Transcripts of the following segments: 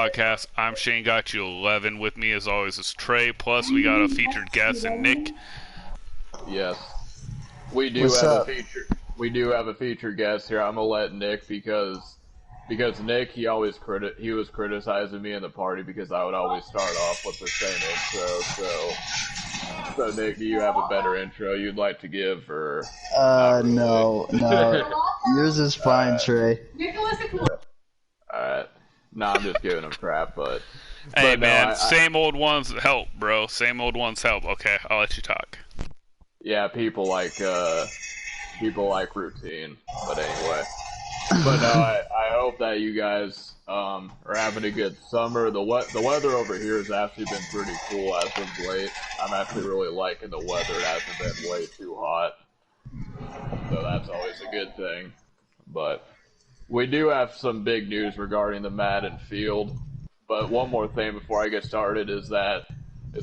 Podcast. I'm Shanegotyou11. With me, as always, is Trey. Plus, we got a featured guest in Nick. Yes, we do We do have a featured guest here. I'm gonna let Nick because Nick he was criticizing me in the party because I would always start off with the same intro. So Nick, do you have a better intro you'd like to give, or? Really? No. Yours is fine, Trey. Alright. No, I'm just giving him crap, but... Hey, man, same old ones help, bro. Same old ones help. Okay, I'll let you talk. Yeah, people like routine, but anyway. But no, I hope that you guys are having a good summer. The weather over here has actually been pretty cool as of late. I'm actually really liking the weather. It hasn't been way too hot, so that's always a good thing. But we do have some big news regarding the Madden field. But one more thing before I get started is that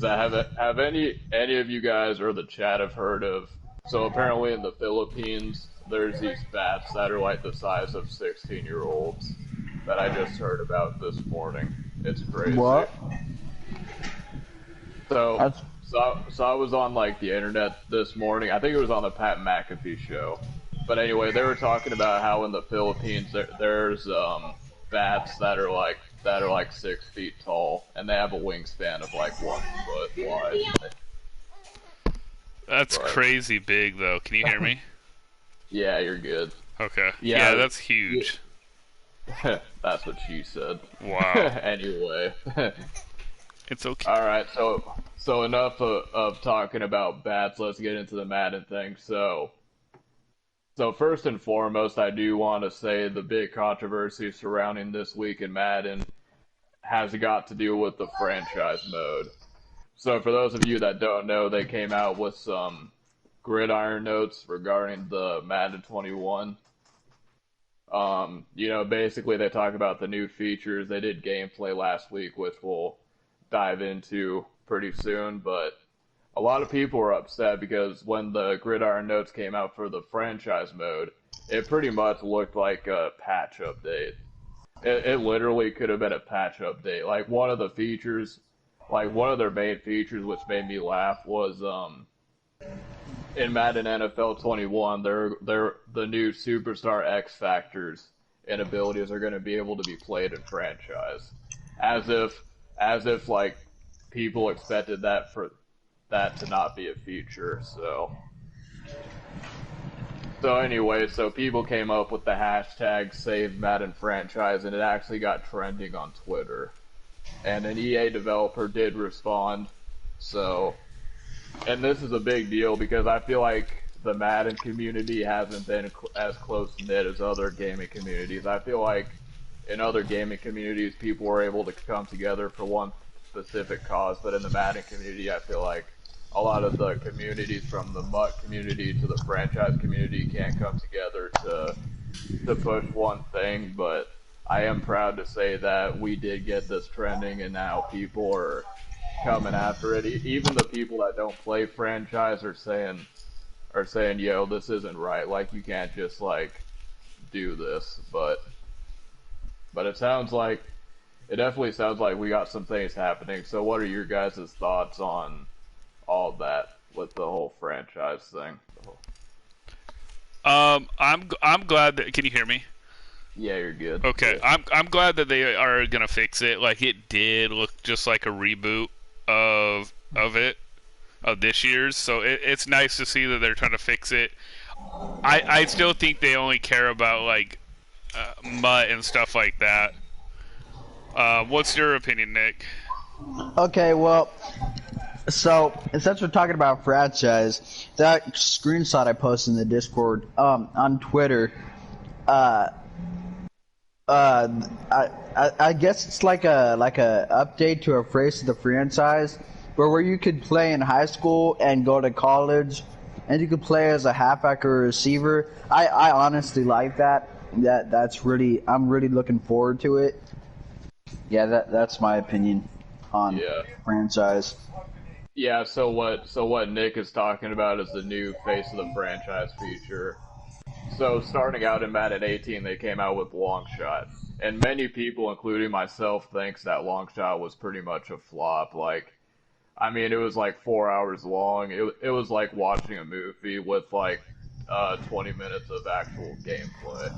have any of you guys or the chat have heard of? So apparently in the Philippines, there's these bats that are like the size of 16-year-olds that I just heard about this morning. It's crazy. What? So I was on like the internet this morning. I think it was on the Pat McAfee show. But anyway, they were talking about how in the Philippines there's bats that are like 6 feet tall, and they have a wingspan of like 1 foot wide. That's crazy big, though. Can you hear me? Yeah, you're good. Okay. Yeah, that's huge. That's what she said. Wow. Anyway. It's okay. All right, so enough of talking about bats. Let's get into the Madden thing. So first and foremost, I do want to say the big controversy surrounding this week in Madden has got to do with the franchise mode. So for those of you that don't know, they came out with some gridiron notes regarding the Madden 21. Basically they talk about the new features. They did gameplay last week, which we'll dive into pretty soon, but a lot of people were upset because when the gridiron notes came out for the franchise mode, it pretty much looked like a patch update. It literally could have been a patch update. Like one of their main features, which made me laugh, was in Madden NFL 21, the new Superstar X Factors and abilities are going to be able to be played in franchise, as if like people expected that to not be a feature. So anyway, so people came up with the hashtag Save Madden Franchise, and it actually got trending on Twitter. And an EA developer did respond. So, and this is a big deal because I feel like the Madden community hasn't been as close-knit as other gaming communities. I feel like in other gaming communities, people were able to come together for one specific cause, but in the Madden community, I feel like a lot of the communities, from the MUT community to the franchise community, can't come together to push one thing. But I am proud to say that we did get this trending, and now people are coming after it. Even the people that don't play franchise are saying, yo, this isn't right. Like, you can't just like do this. But it definitely sounds like we got some things happening. So what are your guys' thoughts on all that with the whole franchise thing? I'm glad that. Can you hear me? Yeah, you're good. Okay, I'm glad that they are gonna fix it. Like, it did look just like a reboot of this year's. So it's nice to see that they're trying to fix it. I still think they only care about like MUT and stuff like that. What's your opinion, Nick? Okay, well, so since we're talking about franchise, that screenshot I posted in the Discord on Twitter, I guess it's like a update to a phrase of the franchise, where you could play in high school and go to college, and you could play as a halfback or a receiver. I honestly like that. I'm really looking forward to it. Yeah, that's my opinion on franchise. Yeah, so what Nick is talking about is the new face of the franchise feature. So starting out in Madden 18, they came out with long shot, and many people, including myself, thinks that long shot was pretty much a flop. Like, I mean, it was like 4 hours long. It was like watching a movie with like 20 minutes of actual gameplay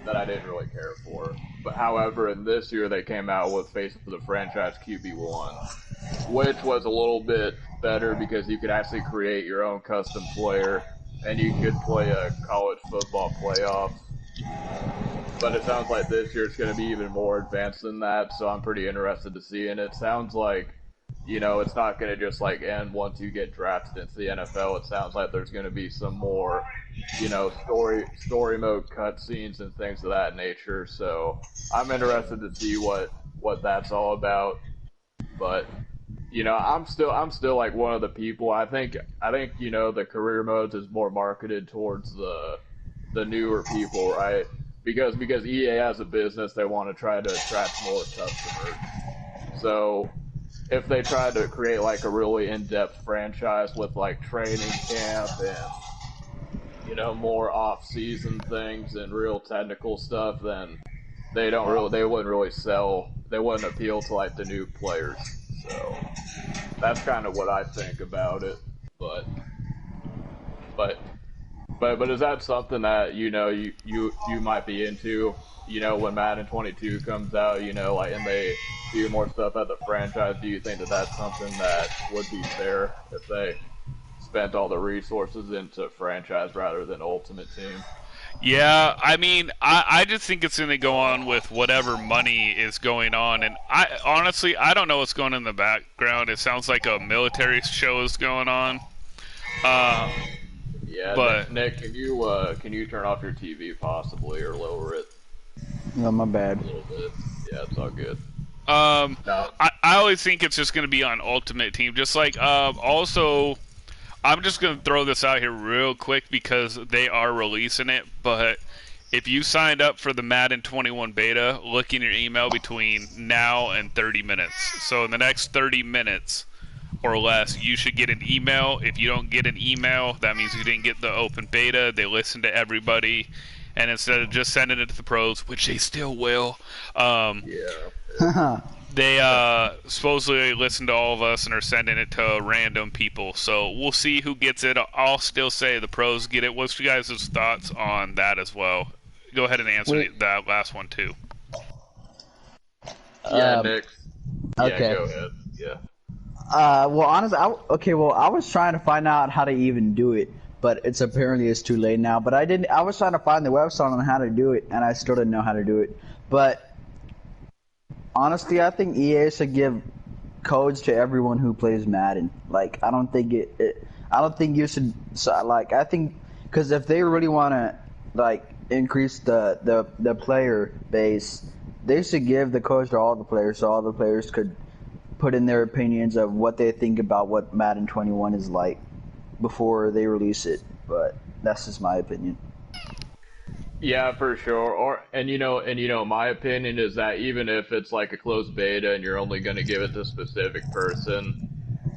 that I didn't really care for. But however, in this year they came out with Face of the Franchise QB1, which was a little bit better because you could actually create your own custom player and you could play a college football playoff. But it sounds like this year it's going to be even more advanced than that, so I'm pretty interested to see. And it sounds like, it's not going to just like end once you get drafted into the NFL. It sounds like there's going to be some more, story mode cutscenes and things of that nature. So I'm interested to see what that's all about. But I'm still like one of the people. I think the career modes is more marketed towards the newer people, right? Because EA as a business, they want to try to attract more customers. So if they try to create like a really in-depth franchise with like training camp and more off-season things and real technical stuff, then they wouldn't really sell. They wouldn't appeal to like the new players. So that's kind of what I think about it. But is that something that you might be into? When Madden 22 comes out, like, and they do more stuff at the franchise. Do you think that that's something that would be fair if they spent all the resources into franchise rather than Ultimate Team? Yeah, I mean, I just think it's going to go on with whatever money is going on. And I don't know what's going on in the background. It sounds like a military show is going on. Yeah, but Nick, can you turn off your TV possibly or lower it? No, my bad. A little bit. Yeah, it's all good. No. I always think it's just going to be on Ultimate Team. Just like, also, I'm just going to throw this out here real quick because they are releasing it. But if you signed up for the Madden 21 beta, look in your email between now and 30 minutes. So in the next 30 minutes or less, you should get an email. If you don't get an email, that means you didn't get the open beta. They listen to everybody. And instead of just sending it to the pros, which they still will, they supposedly listen to all of us and are sending it to random people. So we'll see who gets it. I'll still say the pros get it. What's you guys' thoughts on that as well? Go ahead and answer that last one too. Yeah, Nick. Okay. Yeah, go ahead. Yeah. Well, honestly, I was trying to find out how to even do it, but it's too late now. But I was trying to find the website on how to do it, and I still didn't know how to do it. But honestly, I think EA should give codes to everyone who plays Madden. Like, I don't think I don't think you should. Like, I think because if they really want to like increase the player base, they should give the codes to all the players, so all the players could put in their opinions of what they think about what Madden 21 is like before they release it. But that's just my opinion. Yeah, for sure. My opinion is that even if it's like a closed beta and you're only going to give it to a specific person,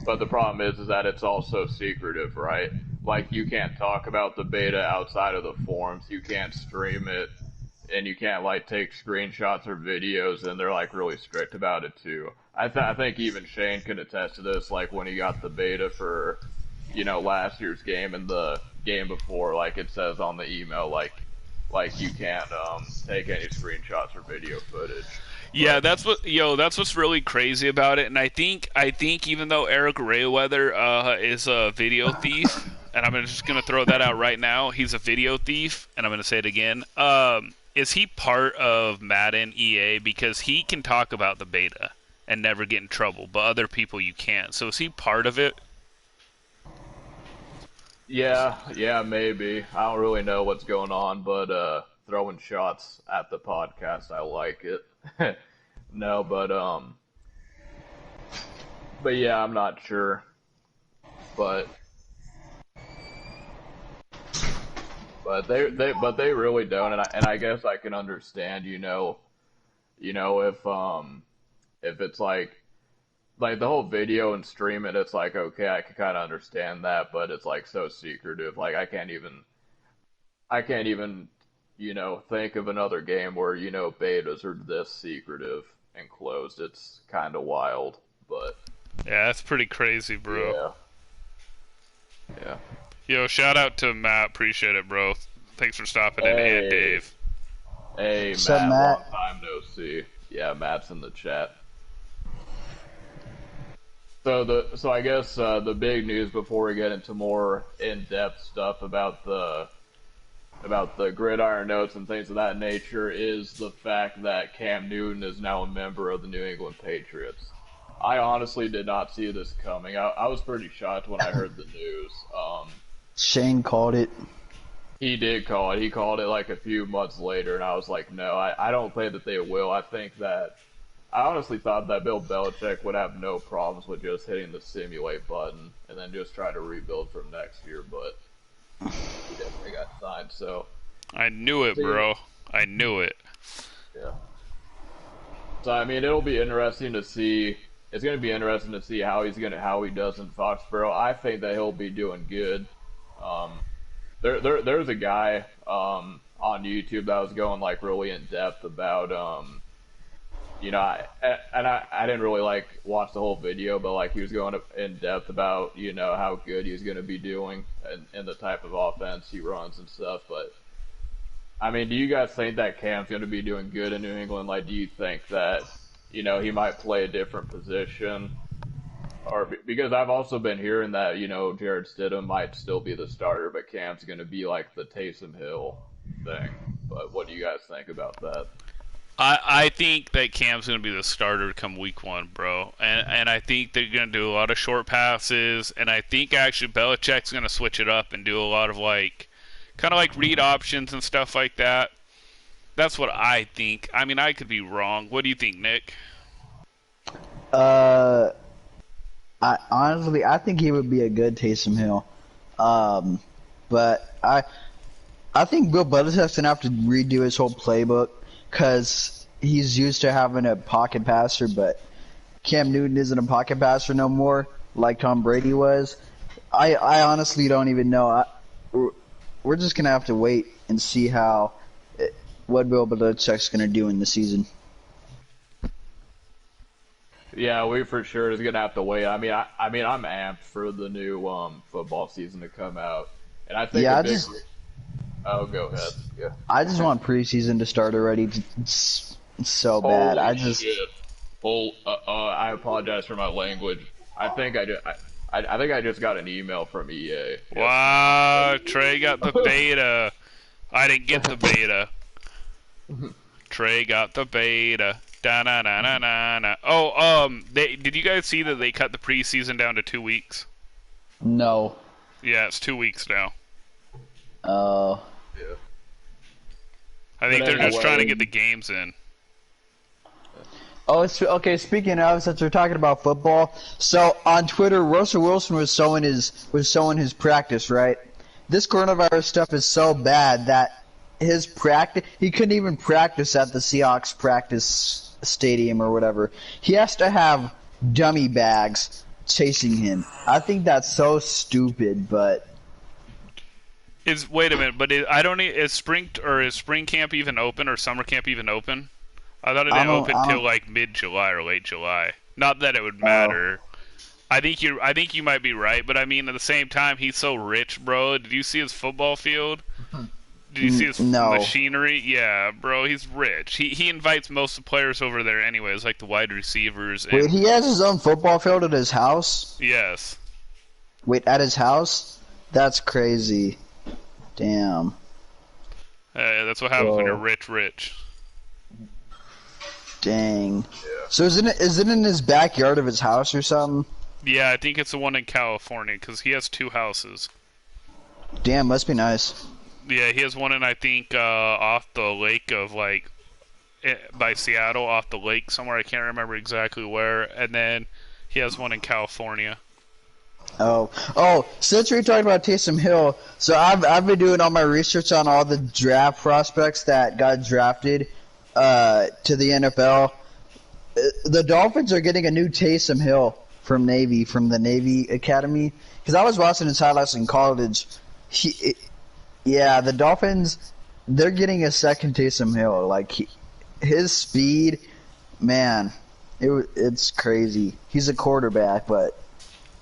but the problem is that it's also secretive, right? Like, you can't talk about the beta outside of the forums. You can't stream it, and you can't like take screenshots or videos, and they're like really strict about it too. I think even Shane can attest to this. Like, when he got the beta for last year's game and the game before, like, it says on the email like you can't take any screenshots or video footage. Yeah, that's what's really crazy about it. And I think even though Eric Rayweather is a video thief, and I'm just gonna throw that out right now, he's a video thief, and I'm gonna say it again. Is he part of Madden EA? Because he can talk about the beta and never get in trouble, but other people you can't. So is he part of it? Yeah, maybe. I don't really know what's going on, but throwing shots at the podcast, I like it. No, but yeah, I'm not sure. But they really don't, and I guess I can understand, if it's like the whole video and stream it, it's like, okay, I can kind of understand that, but it's like so secretive. Like, I can't even, think of another game where, betas are this secretive and closed. It's kind of wild, but... Yeah, that's pretty crazy, bro. Yeah. Yo, shout out to Matt. Appreciate it, bro. Thanks for stopping in, Hey. and Dave. Hey, What's up, Matt, Matt? long time no see. Yeah, Matt's in the chat. So I guess the big news before we get into more in-depth stuff about the gridiron notes and things of that nature is the fact that Cam Newton is now a member of the New England Patriots. I honestly did not see this coming. I was pretty shocked when I heard the news. Shane called it. He did call it. He called it like a few months later, and I was like, no, I don't think that they will. I honestly thought that Bill Belichick would have no problems with just hitting the simulate button and then just try to rebuild from next year, but he definitely got signed, so. I knew it, bro. I knew it. Yeah. So, I mean, it'll be interesting to see. It's going to be interesting to see how he does in Foxborough. I think that he'll be doing good. There's a guy on YouTube that was going like really in depth about I didn't really watch the whole video, but he was going in depth about how good he's going to be doing and the type of offense he runs and stuff. But I mean, do you guys think that Cam's going to be doing good in New England? Do you think that he might play a different position? Or because I've also been hearing that Jared Stidham might still be the starter, but Cam's going to be like the Taysom Hill thing. But what do you guys think about that? I think that Cam's going to be the starter come week 1, bro. And I think they're going to do a lot of short passes. And I think actually Belichick's going to switch it up and do a lot of kind of read options and stuff like that. That's what I think. I mean, I could be wrong. What do you think, Nick? I think he would be a good Taysom Hill. But I think Bill Belichick's going to have to redo his whole playbook because he's used to having a pocket passer, but Cam Newton isn't a pocket passer no more like Tom Brady was. I honestly don't even know. We're just going to have to wait and see what Bill Belichick's going to do in the season. Yeah, we for sure is gonna have to wait. I mean, I'm amped for the new football season to come out, and I think. Yeah, Oh, go ahead. Yeah. I just want preseason to start already. It's so bad. Holy shit. I apologize for my language. I think I just got an email from EA. Wow, Trey got the beta. I didn't get the beta. Trey got the beta. Da-na-na-na-na-na. Oh, did you guys see that they cut the preseason down to 2 weeks? No. Yeah, it's 2 weeks now. Oh. Yeah. I think they're just trying to get the games in. Oh, okay. Speaking of, since we're talking about football, so on Twitter, Russell Wilson was showing his practice, right? This coronavirus stuff is so bad that his practice, he couldn't even practice at the Seahawks practice stadium or whatever. He has to have dummy bags chasing him. I think that's so stupid, but. Wait a minute, but is spring camp even open or summer camp even open? I thought it didn't open till mid-July or late July. Not that it would matter. I think you might be right, but I mean at the same time he's so rich, bro. Did you see his football field? Did you see his machinery? Yeah, bro, he's rich. He invites most of the players over there anyways, like the wide receivers. Wait, he has his own football field at his house? Yes. Wait, at his house? That's crazy. Damn. That's what happens when you're rich. Dang. Yeah. So is it in his backyard of his house or something? Yeah, I think it's the one in California because he has 2 houses. Damn, must be nice. Yeah, he has one in, I think, off the lake of, by Seattle, off the lake somewhere. I can't remember exactly where. And then he has one in California. Oh, since we're talking about Taysom Hill, so I've been doing all my research on all the draft prospects that got drafted to the NFL. The Dolphins are getting a new Taysom Hill from the Navy Academy. Because I was watching his highlights in college. The Dolphins, they're getting a second Taysom Hill. Like his speed, man, it's crazy. He's a quarterback, but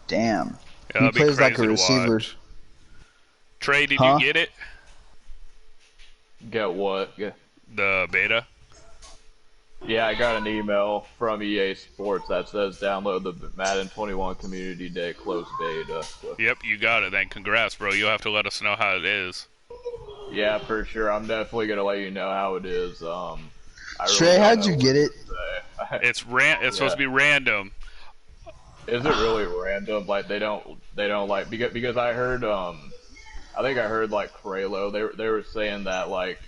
damn, Yeah, he that'd be plays like crazy a to receiver. watch. Trey, did you Huh? get it? Get what? The beta? Yeah, I got an email from EA Sports that says download the Madden 21 Community Day closed beta. So, Yep, you got it then. Congrats, bro. You'll have to let us know how it is. yeah, for sure. I'm definitely gonna let you know how it is. I really Trey, don't how'd know you what get to it? say. It's supposed to be random. Is it really random? Like they don't like because I heard I think I heard like Kralo they were saying that like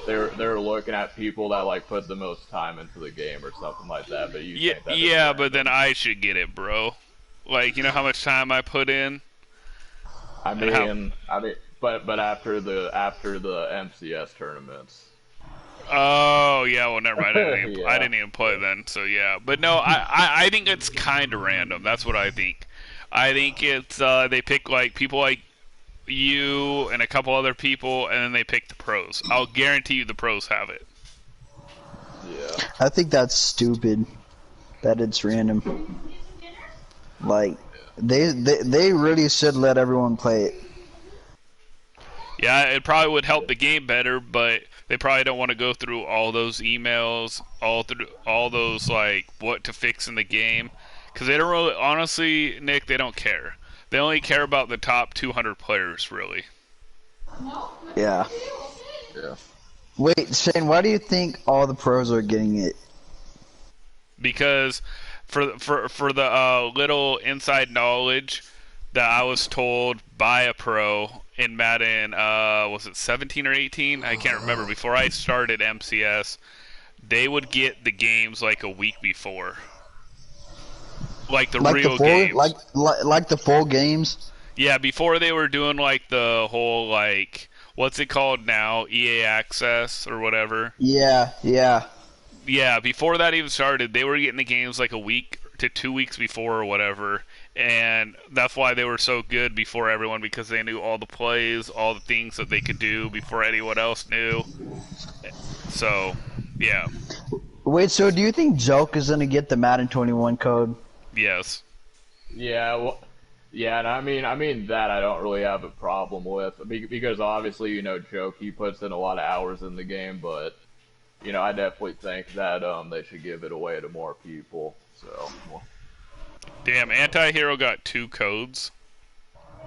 they're looking at people that like put the most time into the game or something like that. But you Yeah, think that it's yeah, but random. then I should get it, bro. Like, you know how much time I put in? I And how... mean, but after the MCS tournaments. Oh, yeah, well, never mind. I Yeah. didn't even play then, so yeah. But no, I think it's kind of random. That's what I think. I think it's, they pick, like, people like you and a couple other people, and then they pick the pros. I'll guarantee you the pros have it. Yeah. I think that's stupid. That it's random. Like they really should let everyone play it. Yeah, it probably would help the game better, but they probably don't want to go through all those emails, all those like what to fix in the game, because they don't really. Honestly, Nick, they don't care. They only care about the top 200 players, really. Yeah. Yeah. Wait, Shane, why do you think all the pros are getting it? Because for the little inside knowledge that I was told by a pro in Madden, was it 17 or 18? I can't remember. Before I started MCS, they would get the games like a week before, like the Like real the full, games. like the full games. Yeah, before they were doing like the whole like what's it called now, EA Access or whatever. Yeah, yeah. Yeah, before that even started, they were getting the games like a week to 2 weeks before or whatever, and that's why they were so good before everyone, because they knew all the plays, all the things that they could do before anyone else knew. So, yeah, Wait, so do you think Joke is gonna get the Madden 21 code? yes. Yeah, well, yeah, and I mean that I don't really have a problem with because obviously Joke he puts in a lot of hours in the game, but I definitely think that they should give it away to more people. So, well, Damn, Anti-Hero got 2 codes.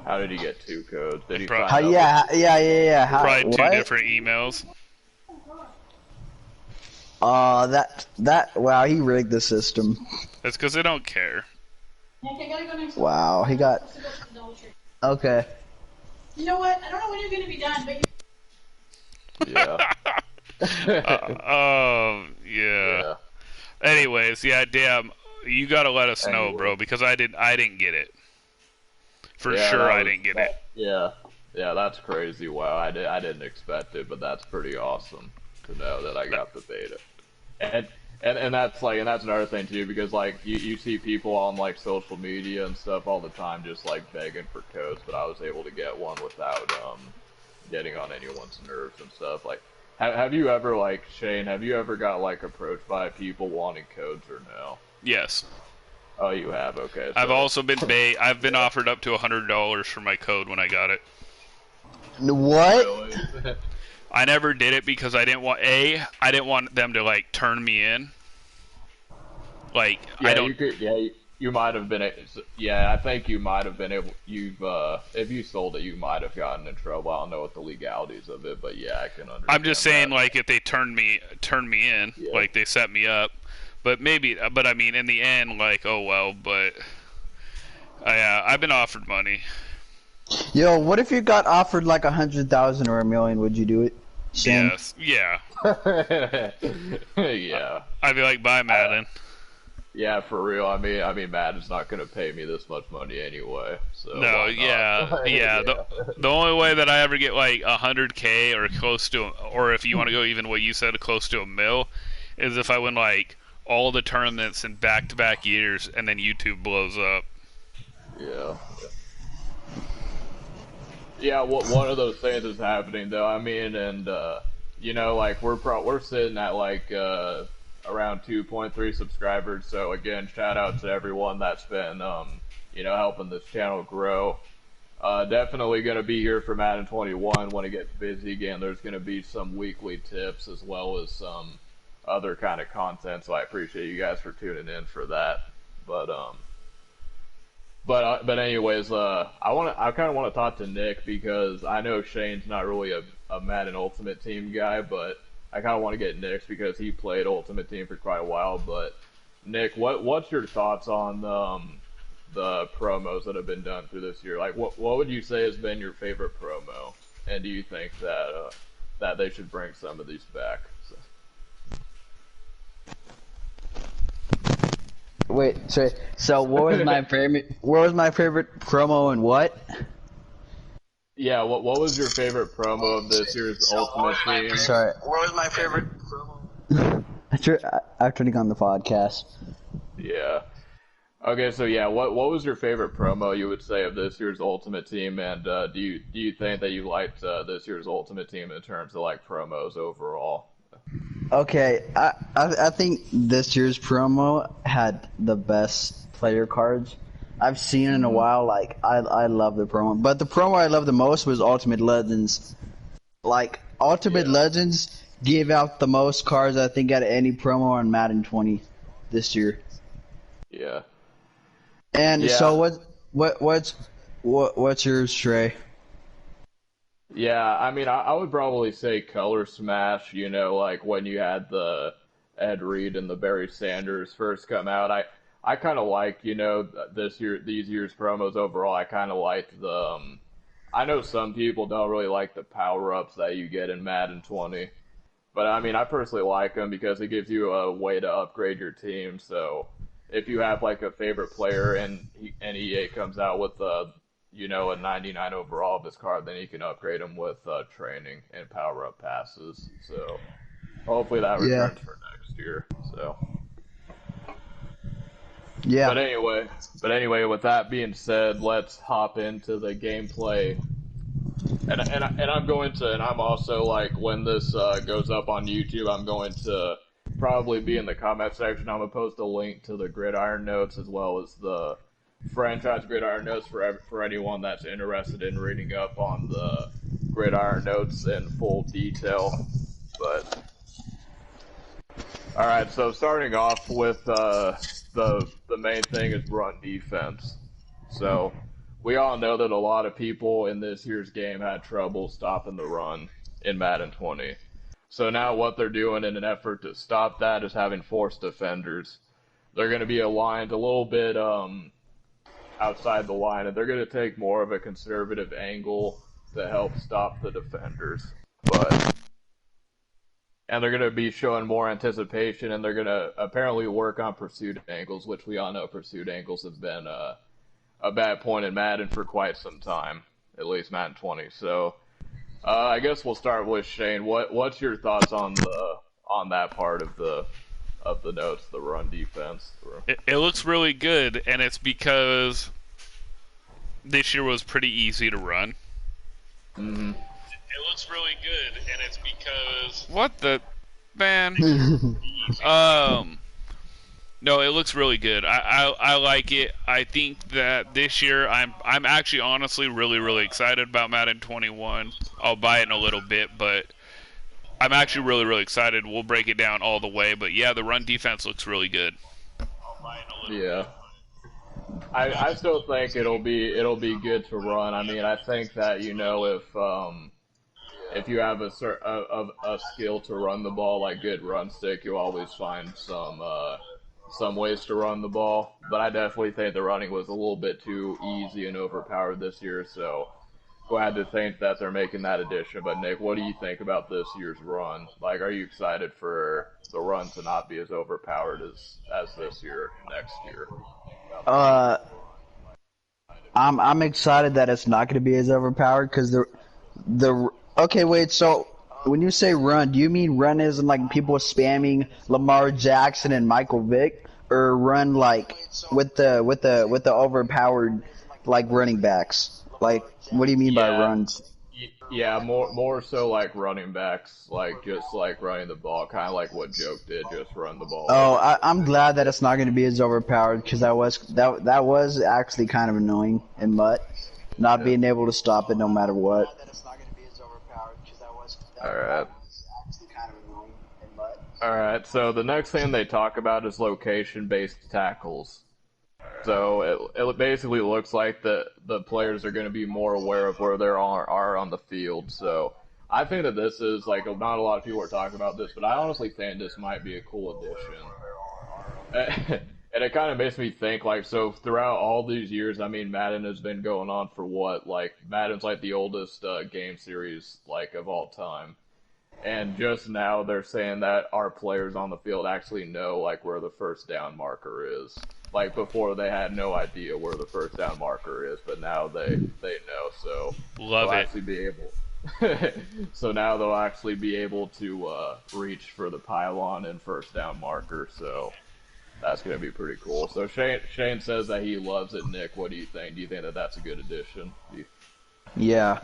how did he get 2 codes? Did he Pro- find How, out? yeah. How, Probably 2 what? different emails. Wow, he rigged the system. That's because they don't care. Wow, he got. Okay. You know what? I don't know when you're going to be done, but Yeah. Yeah. Yeah. Anyways, yeah, damn, you gotta let us know, Anyway. bro, because I didn't get it. For Yeah, sure, that I was- didn't get it. Yeah. Yeah, that's crazy. Wow, I didn't expect it, but that's pretty awesome to know that I got the beta. And that's another thing too, because like you see people on like social media and stuff all the time just like begging for codes, but I was able to get one without getting on anyone's nerves and stuff. Like, have you ever like Shane? Have you ever got like approached by people wanting codes or no? Yes, Oh, you have. Okay. I've so- also been I've been offered up to $100 for my code when I got it. What? Really? I never did it because I didn't want them to like turn me in. Like Yeah, I don't. you could. Yeah, you might have been. Yeah, I think you might have been able. If you sold it, you might have gotten in trouble. I don't know what the legalities of it, but yeah, I can understand. I'm just saying, that. like if they turn me in, Yeah. like they set me up. But I mean, in the end, like, oh well. But I've been offered money. Yo, what if you got offered like 100,000 or 1,000,000? Would you do it? Shane? Yes, yeah. Yeah. I'd be like, bye, Madden. Yeah, for real. I mean, Madden's not gonna pay me this much money anyway. So No, why not? yeah, yeah. The only way that I ever get like 100K or close to, or if you want to go even what you said, close to $1 million, is if I win like all the tournaments in back-to-back years, and then YouTube blows up. Yeah. Yeah, one of those things is happening though. I mean, and like we're sitting at like around 2.3 subscribers. So again, shout out to everyone that's been helping this channel grow. Definitely going to be here for Madden 21 when it gets busy again. There's going to be some weekly tips as well as some other kind of content. So I appreciate you guys for tuning in for that. But anyways, I kind of want to talk to Nick because I know Shane's not really a Madden Ultimate Team guy, but I kind of want to get Nick's because he played Ultimate Team for quite a while. But Nick, what's your thoughts on the promos that have been done through this year? Like, what would you say has been your favorite promo? And do you think that they should bring some of these back? Wait, so what was my favorite? What was my favorite promo and what? Yeah, what was your favorite promo of this year's Ultimate Team? Sorry, what was my favorite promo? I'm turning on the podcast. Yeah. Okay, so yeah, what was your favorite promo you would say of this year's Ultimate Team, and do you think that you liked this year's Ultimate Team in terms of like promos overall? Okay, I think this year's promo had the best player cards I've seen in a while. Like I love the promo, but the promo I loved the most was Ultimate Legends. Like Ultimate Legends gave out the most cards I think out of any promo on Madden 20 this year. Yeah. And so what's yours, Trey? Yeah, I mean, I would probably say Color Smash, like when you had the Ed Reed and the Barry Sanders first come out. I kind of liked, these year's promos overall. I kind of liked I know some people don't really like the power-ups that you get in Madden 20. But, I mean, I personally like them because it gives you a way to upgrade your team. So, if you have, like, a favorite player and EA comes out with a 99 overall of this card, then you can upgrade them with training and power-up passes. So hopefully that returns for next year. So yeah. But anyway, with that being said, let's hop into the gameplay. And I'm also like when this goes up on YouTube, I'm going to probably be in the comment section. I'm gonna post a link to the Gridiron notes as well as the franchise Gridiron notes for anyone that's interested in reading up on the Gridiron notes in full detail. But all right, so starting off with the main thing is run defense. So we all know that a lot of people in this year's game had trouble stopping the run in Madden 20. So now what they're doing in an effort to stop that is having force defenders. They're going to be aligned a little bit outside the line, and they're going to take more of a conservative angle to help stop the defenders. And they're going to be showing more anticipation, and they're going to apparently work on pursuit angles, which we all know pursuit angles have been a bad point in Madden for quite some time, at least Madden 20. So I guess we'll start with Shane. What's your thoughts on that part of the notes, the run defense? It looks really good, and it's because this year was pretty easy to run. Mm-hmm. It looks really good, and it's because what the man? No, it looks really good. I like it. I think that this year I'm actually honestly really excited about Madden 21. I'll buy it in a little bit, but I'm actually really excited. We'll break it down all the way, but yeah, the run defense looks really good. Yeah. I still think it'll be good to run. I mean, I think that if you have a skill to run the ball, like good run stick, you always find some ways to run the ball. But I definitely think the running was a little bit too easy and overpowered this year. So glad to think that they're making that addition. But Nick, what do you think about this year's run? Like, are you excited for the run to not be as overpowered as this year, next year? I'm excited that it's not going to be as overpowered because okay, wait. So when you say run, do you mean run as in like people spamming Lamar Jackson and Michael Vick, or run like with the overpowered like running backs? Like, what do you mean by runs? Yeah, more so like running backs, like just like running the ball, kind of like what Joke did, just run the ball. Oh, I'm glad that it's not going to be as overpowered because that was actually kind of annoying in Mutt, not being able to stop it no matter what. Alright. Alright, so the next thing they talk about is location-based tackles. So it basically looks like the players are going to be more aware of where they are on the field. So I think that this is, like, not a lot of people are talking about this, but I honestly think this might be a cool addition. And it kind of makes me think, like, so throughout all these years, I mean, Madden has been going on for what? Like, Madden's like the oldest game series, like, of all time. And just now they're saying that our players on the field actually know, like, where the first down marker is. Like, before they had no idea where the first down marker is, but now they know, so Love they'll it. actually be able so now they'll actually be able to reach for the pylon and first down marker, so that's going to be pretty cool. So Shane says that he loves it. Nick, what do you think? Do you think that that's a good addition? Yeah.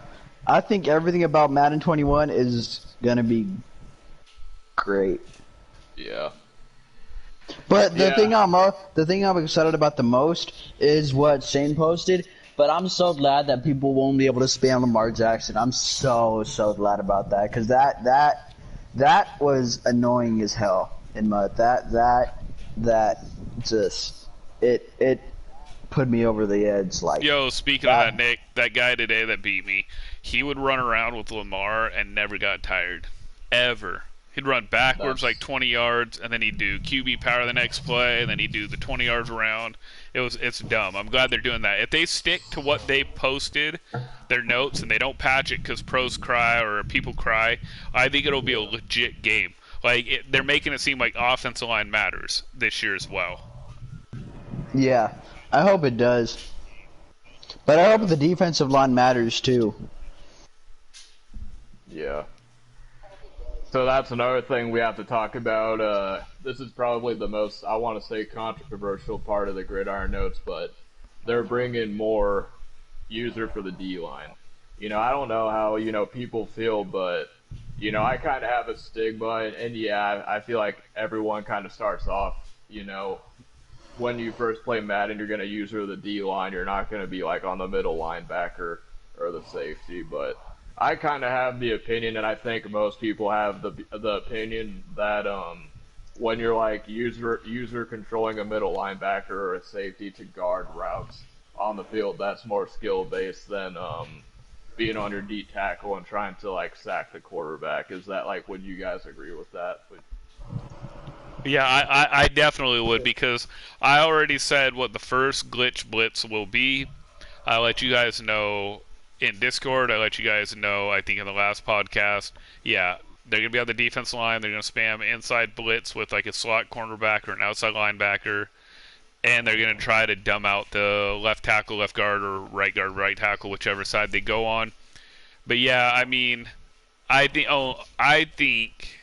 I think everything about Madden 21 is going to be great. Yeah. But the thing I'm excited about the most is what Shane posted. But I'm so glad that people won't be able to spam Lamar Jackson. I'm so glad about that because that was annoying as hell in Mud. That just it put me over the edge. Like, yo, speaking of that, Nick, that guy today that beat me, he would run around with Lamar and never got tired, ever. He'd run backwards like 20 yards, and then he'd do QB power the next play, and then he'd do the 20 yards around. It's dumb. I'm glad they're doing that. If they stick to what they posted, their notes, and they don't patch it because pros cry or people cry, I think it'll be a legit game. Like, they're making it seem like offensive line matters this year as well. Yeah, I hope it does. But I hope the defensive line matters too. Yeah. So that's another thing we have to talk about. This is probably the most, I want to say, controversial part of the Gridiron Notes, but they're bringing more user for the D-line. You know, I don't know how, people feel, but, I kind of have a stigma, and yeah, I feel like everyone kind of starts off, when you first play Madden, you're going to user the D-line. You're not going to be, like, on the middle linebacker or the safety, but I kind of have the opinion, and I think most people have the opinion that when you're like user controlling a middle linebacker or a safety to guard routes on the field, that's more skill based than being on your D tackle and trying to like sack the quarterback. Is that like, would you guys agree with that? Yeah, I definitely would, because I already said what the first glitch blitz will be. I'll let you guys know in Discord. I let you guys know, I think in the last podcast, yeah, they're going to be on the defense line. They're going to spam inside blitz with like a slot cornerback or an outside linebacker, and they're going to try to dumb out the left tackle, left guard, or right guard, right tackle, whichever side they go on. But yeah, I mean, I think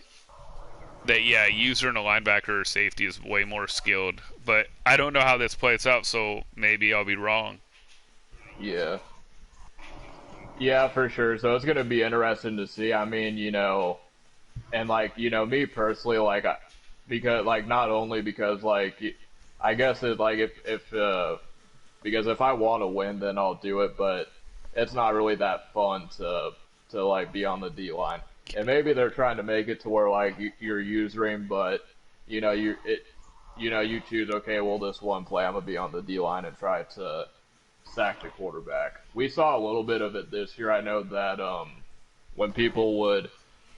that, yeah, user and a linebacker or safety is way more skilled. But I don't know how this plays out, so maybe I'll be wrong. Yeah. Yeah, for sure. So it's going to be interesting to see. I mean, and like, me personally, like, because like, not only because like, I guess it like because if I want to win, then I'll do it, but it's not really that fun to like be on the D line. And maybe they're trying to make it to where like you're usering, but you choose, okay, well, this one play I'm gonna be on the D line and try to sack the quarterback. We saw a little bit of it this year. I know that when people would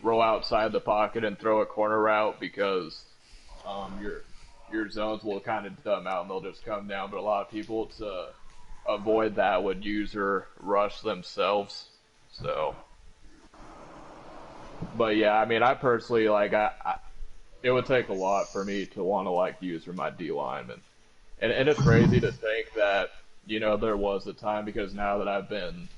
roll outside the pocket and throw a corner route because your zones will kind of dumb out and they'll just come down. But a lot of people, to avoid that, would user rush themselves. So, but yeah, I mean, I personally like it would take a lot for me to want to like user my D lineman, and it's crazy to think that there was a time, because now that I've been,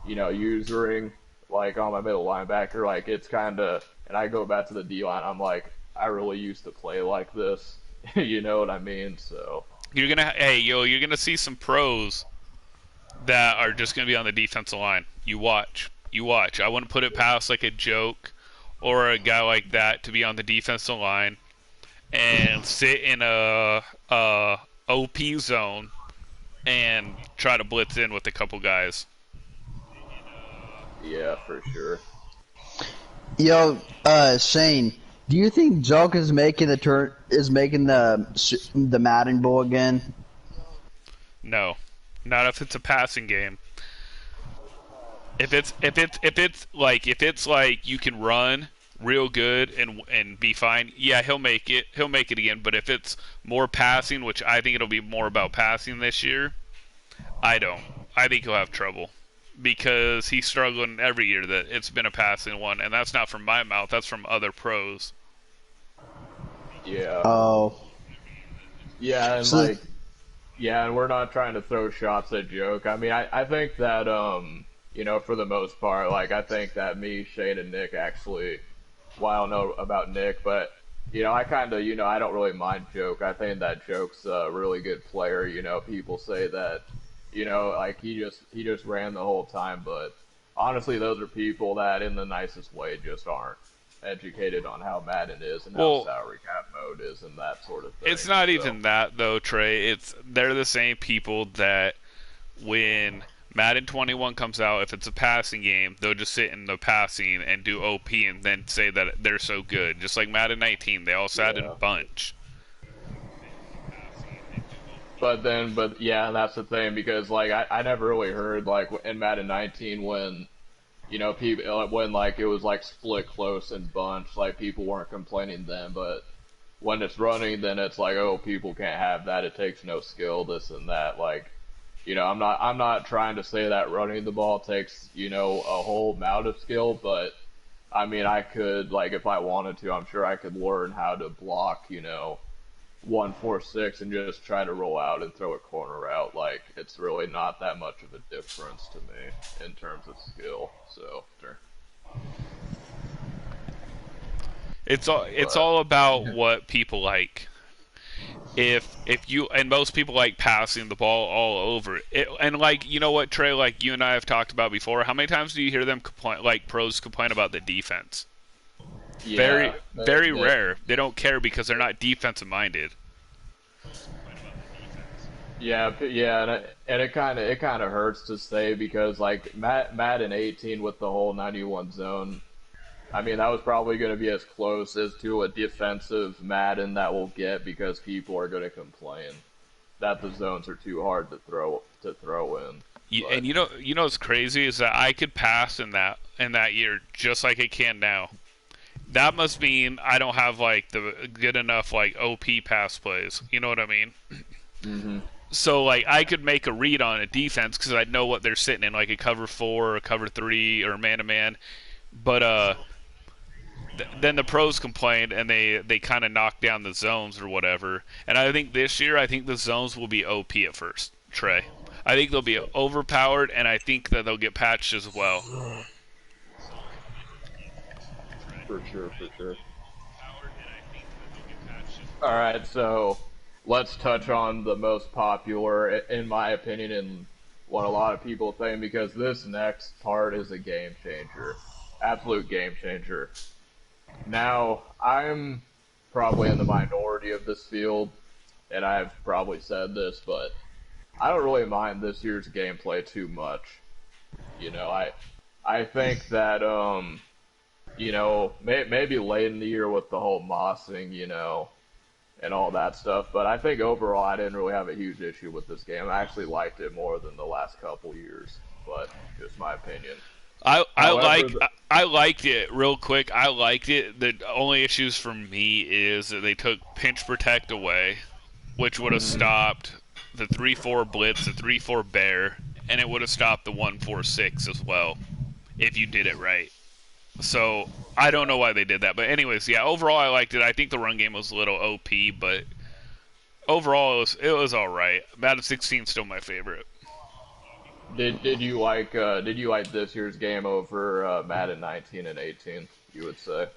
usering like on my middle linebacker, like it's kind of, and I go back to the D line, I'm like, I really used to play like this. You know what I mean? So You're gonna see some pros that are just going to be on the defensive line. You watch. You watch. I wouldn't put it past like a joke or a guy like that to be on the defensive line and sit in a OP zone and try to blitz in with a couple guys. Yeah, for sure. Yo, Shane, do you think Joke is making the Madden Bowl again? No, not if it's a passing game. If it's like you can run real good and be fine, yeah, he'll make it. He'll make it again. But if it's more passing, which I think it'll be more about passing this year, I don't. I think he'll have trouble because he's struggling every year that it's been a passing one, and that's not from my mouth. That's from other pros. Yeah. Oh. Yeah, and So- and we're not trying to throw shots at Joke. I mean, I think that, for the most part, like, I think that me, Shane, and Nick actually, well, I don't know about Nick, but, I kind of, I don't really mind Joke. I think that Joke's a really good player. People say that, like, he just ran the whole time, but honestly, those are people that, in the nicest way, just aren't educated on how Madden is and how salary cap mode is and that sort of thing. It's not even that though, Trey. They're the same people that when Madden 21 comes out, if it's a passing game, they'll just sit in the passing and do OP and then say that they're so good. Just like Madden 19, they all sat in a bunch. But yeah, and that's the thing, because like I never really heard like in Madden 19 when people when like it was like split close and bunch, like people weren't complaining then, but when it's running, then it's like, oh, people can't have that, it takes no skill, this and that. Like, I'm not trying to say that running the ball takes a whole amount of skill, but I mean, I could, like, if I wanted to, I'm sure I could learn how to block 1-4-6 and just try to roll out and throw a corner out. Like, it's really not that much of a difference to me in terms of skill. So, sure. It's all about what people like. If you, and most people like passing the ball all over it, and like, you know what, Trey, like you and I have talked about before, how many times do you hear them complain, like pros complain about the defense? Yeah, very rare. They don't care because they're not defensive minded. Yeah, and it kind of hurts to say, because like Madden 18 with the whole 91 zone, I mean, that was probably going to be as close as to a defensive Madden that we'll get, because people are going to complain that the zones are too hard to throw in. And you know what's crazy is that I could pass in that year just like I can now. That must mean I don't have like the good enough like OP pass plays. You know what I mean? Mm-hmm. So like I could make a read on a defense because I know what they're sitting in, like a cover 4 or a cover 3 or man to man. But then the pros complained and they kind of knocked down the zones or whatever. And I think this year, the zones will be OP at first, Trey. I think they'll be overpowered, and I think that they'll get patched as well. For sure. All right, so let's touch on the most popular, in my opinion, and what a lot of people think, because this next part is a game changer. Absolute game changer. Now, I'm probably in the minority of this field, and I've probably said this, but I don't really mind this year's gameplay too much. I think that, maybe late in the year with the whole mossing, and all that stuff, but I think overall I didn't really have a huge issue with this game. I actually liked it more than the last couple years, but just my opinion. I liked it real quick. I liked it. The only issues for me is that they took pinch protect away, which would have stopped the 3-4 blitz, the 3-4 bear, and it would have stopped the 1-4-6 as well if you did it right. So I don't know why they did that, but anyways, yeah. Overall, I liked it. I think the run game was a little OP, but overall it was all right. Madden 16 is still my favorite. Did you like this year's game over Madden 19 and 18? You would say?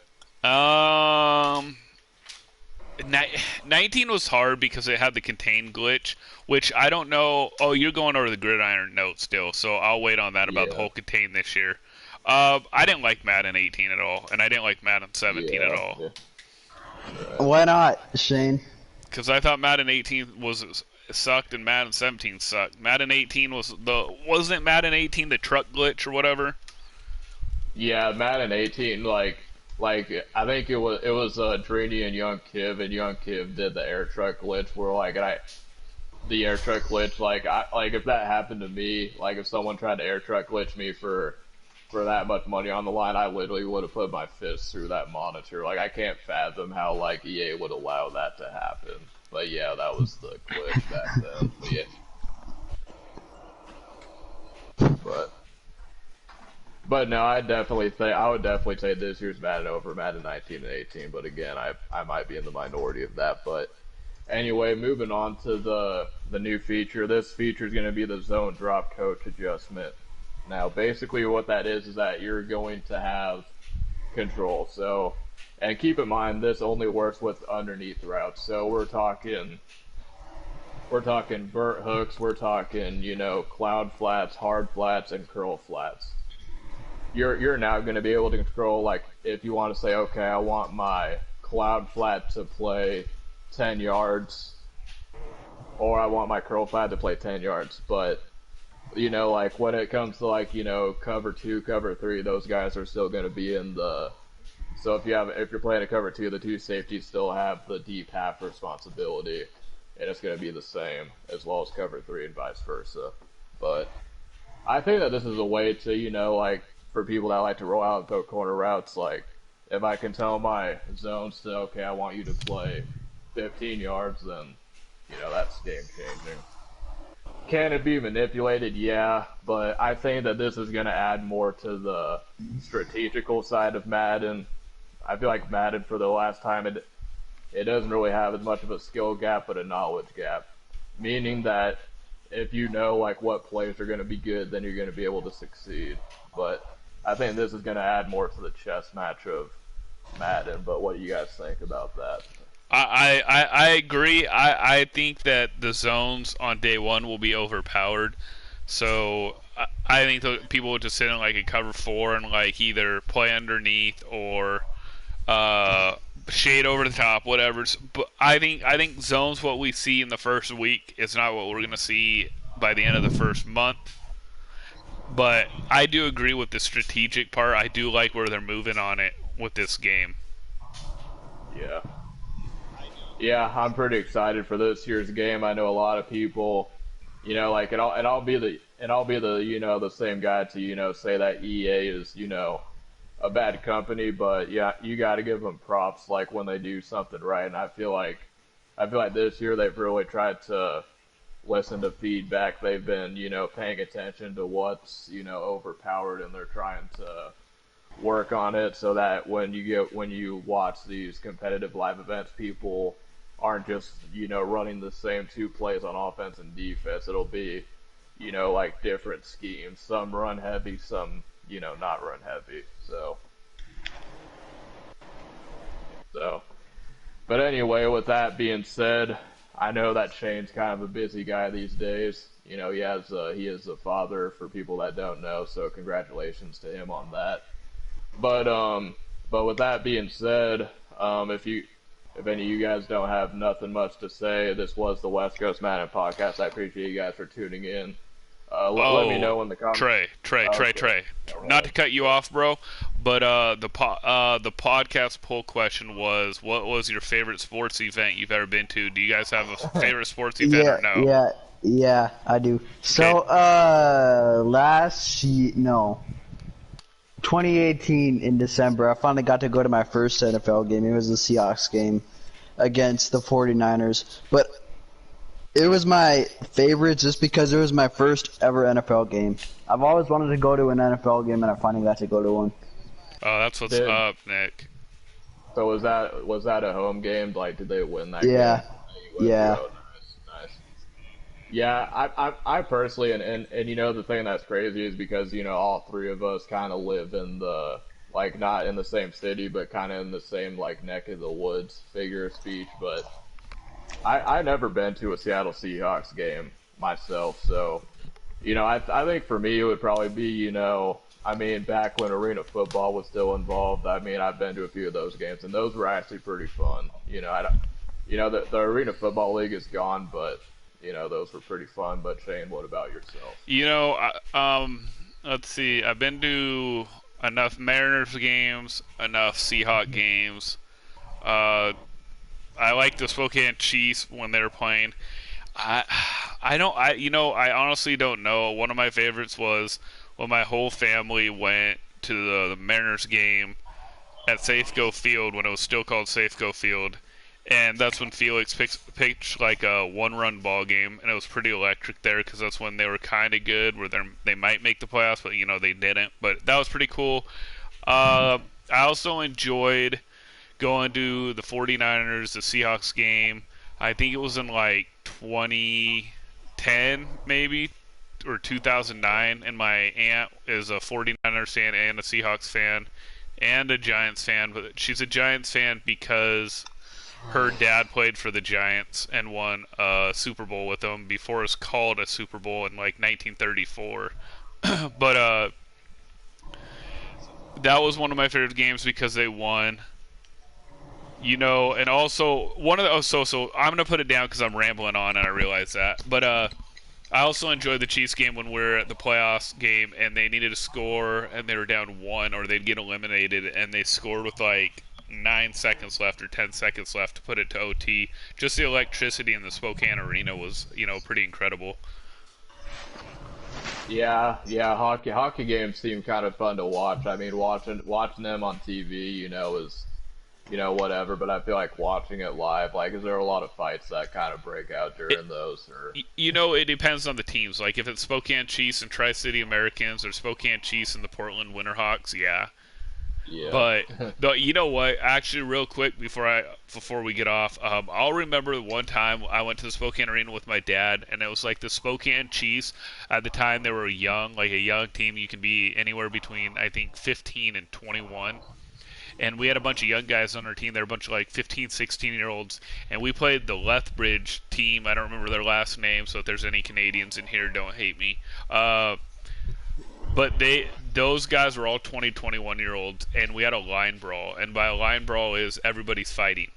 19 was hard because it had the contain glitch, which I don't know. Oh, you're going over the gridiron note still, so I'll wait on that about the Yeah. whole contain this year. I didn't like Madden 18 at all, and I didn't like Madden 17 at Yeah. all. Yeah. Why not, Shane? Because I thought Madden 18 was sucked and Madden 17 sucked. Madden 18 wasn't Madden 18 the truck glitch or whatever? Yeah, Madden 18, like I think it was Drini and Young Kiv did the air truck glitch where the air truck glitch like if that happened to me, like if someone tried to air truck glitch me for that much money on the line, I literally would have put my fist through that monitor. Like I can't fathom how like EA would allow that to happen. But yeah, that was the glitch back then. But yeah. But But no, I would definitely say this year's Madden over Madden 19 and 18. But again, I might be in the minority of that. But anyway, moving on to the new feature. This feature is going to be the zone drop coach adjustment. Now, basically, what that is that you're going to have control. So, and keep in mind, this only works with underneath routes. So we're talking vert hooks. We're talking cloud flats, hard flats, and curl flats. You're now going to be able to control, like, if you want to say, okay, I want my cloud flat to play 10 yards, or I want my curl flat to play 10 yards. But, like, when it comes to, like, cover 2, cover 3, those guys are still going to be in the... So if you're playing a cover 2, the two safeties still have the deep half responsibility, and it's going to be the same, as well as cover 3 and vice versa. But I think that this is a way to, like, for people that like to roll out and throw corner routes, like, if I can tell my zones to, okay, I want you to play 15 yards, then, that's game changing. Can it be manipulated? Yeah, but I think that this is going to add more to the strategical side of Madden. I feel like Madden, for the last time, it doesn't really have as much of a skill gap, but a knowledge gap. Meaning that if you know, like, what plays are going to be good, then you're going to be able to succeed. But I think this is going to add more to the chess match of Madden. But what do you guys think about that? I agree. I think that the zones on day one will be overpowered. So I think people will just sit in like a cover 4 and like either play underneath or shade over the top, whatever. But I think zones, what we see in the first week, is not what we're gonna see by the end of the first month. But I do agree with the strategic part. I do like where they're moving on it with this game. Yeah. Yeah, I'm pretty excited for this year's game. I know a lot of people, like, and I'll be the the same guy to say that EA is a bad company, but yeah, you got to give them props, like, when they do something right. And I feel like this year they've really tried to listen to feedback. They've been paying attention to what's overpowered, and they're trying to work on it so that when you watch these competitive live events, people aren't just running the same 2 plays on offense and defense. It'll be like different schemes, some run heavy, some not run heavy. So but anyway, with that being said, I know that Shane's kind of a busy guy these days. He is a father, for people that don't know, so congratulations to him on that. But with that being said, if any of you guys don't have nothing much to say, this was the West Coast Madden Podcast. I appreciate you guys for tuning in. Let me know in the comments. Trey. Not to cut you off, bro, but the podcast poll question was, what was your favorite sports event you've ever been to? Do you guys have a favorite sports event or no? Yeah, I do. Okay. So, 2018 in December, I finally got to go to my first NFL game. It was the Seahawks game against the 49ers. But it was my favorite just because it was my first ever NFL game. I've always wanted to go to an NFL game, and I finally got to go to one. Oh, that's what's up, Nick. So was that a home game? Like, did they win that Yeah. game? Yeah. Oh, nice. Yeah, I personally, and the thing that's crazy is because all 3 of us kind of live in the like not in the same city, but kind of in the same like neck of the woods figure of speech. But I never been to a Seattle Seahawks game myself, so I think for me it would probably be I mean back when arena football was still involved. I mean I've been to a few of those games and those were actually pretty fun. I don't, the arena football league is gone, but those were pretty fun. But Shane, what about yourself? Let's see. I've been to enough Mariners games, enough Seahawk games. I like the Spokane Chiefs when they're playing. I honestly don't know. One of my favorites was when my whole family went to the Mariners game at Safeco Field when it was still called Safeco Field. And that's when Felix pitched like a one-run ball game, and it was pretty electric there because that's when they were kind of good, where they might make the playoffs, but they didn't. But that was pretty cool. I also enjoyed going to the 49ers, the Seahawks game. I think it was in like 2010 maybe, or 2009, and my aunt is a 49ers fan and a Seahawks fan and a Giants fan, but she's a Giants fan because her dad played for the Giants and won a Super Bowl with them before it was called a Super Bowl in like 1934. But that was one of my favorite games because they won. And also one of the so I'm gonna put it down because I'm rambling on and I realize that. But I also enjoyed the Chiefs game when we were at the playoffs game and they needed to score and they were down 1 or they'd get eliminated and they scored with like 9 seconds left or 10 seconds left to put it to OT. Just the electricity in the Spokane arena was, pretty incredible. Yeah, hockey games seem kind of fun to watch. I mean, watching them on TV, is, whatever. But I feel like watching it live, like, is there a lot of fights that kind of break out during those? Or it depends on the teams. Like, if it's Spokane Chiefs and Tri-City Americans or Spokane Chiefs and the Portland Winterhawks, yeah. Yeah. But you know what? Actually, real quick before we get off, I'll remember one time I went to the Spokane Arena with my dad, and it was like the Spokane Chiefs. At the time, they were young, like a young team. You can be anywhere between I think 15 and 21. And we had a bunch of young guys on our team. They were a bunch of like 15, 16-year-olds. And we played the Lethbridge team. I don't remember their last name, so if there's any Canadians in here, don't hate me. But those guys were all 20, 21-year-olds, and we had a line brawl. And by a line brawl is everybody's fighting.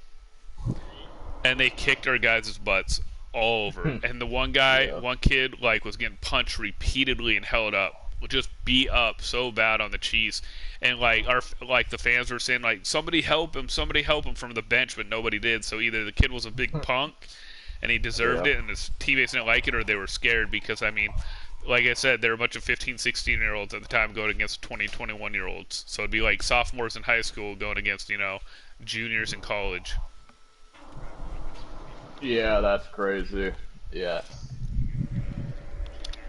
And they kicked our guys' butts all over. And the one kid, like, was getting punched repeatedly and held up. Just beat up so bad on the Chiefs. And, the fans were saying, like, somebody help him from the bench, but nobody did. So either the kid was a big punk, and he deserved it, and his teammates didn't like it, or they were scared because, I mean, like I said, there were a bunch of 15, 16-year-olds at the time going against 20, 21-year-olds. So it'd be like sophomores in high school going against, juniors in college. Yeah, that's crazy. Yeah.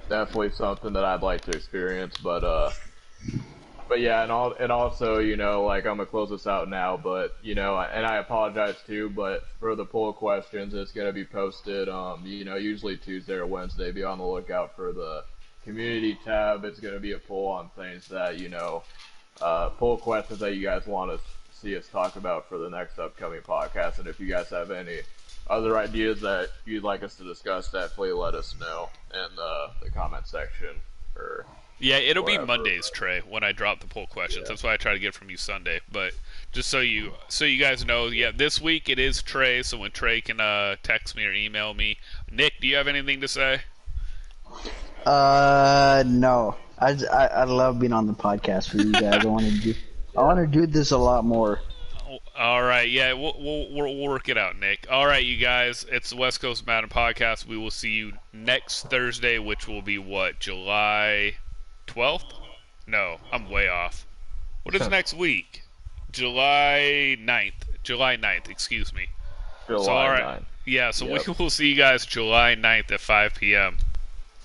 Definitely something that I'd like to experience, but yeah, and also, like, I'm gonna close this out now, but, and I apologize too, but for the poll questions, it's gonna be posted, usually Tuesday or Wednesday. Be on the lookout for the community tab. It's gonna be a poll on things that, poll questions that you guys want to see us talk about for the next upcoming podcast. And if you guys have any other ideas that you'd like us to discuss, definitely let us know in the comment section. Yeah, it'll be Mondays, Trey, when I drop the poll questions. Yeah. That's why I try to get from you Sunday. But just so you guys know, yeah, this week it is Trey, so when Trey can text me or email me. Nick, do you have anything to say? No. I love being on the podcast for you guys. I want to do this a lot more. All right, yeah, we'll work it out, Nick. All right, you guys, it's the West Coast Madden Podcast. We will see you next Thursday, which will be what, July 12th? No, I'm way off. What is next week? July 9th. July 9th, excuse me. July 9th. Yeah, so we will see you guys July 9th at 5 p.m.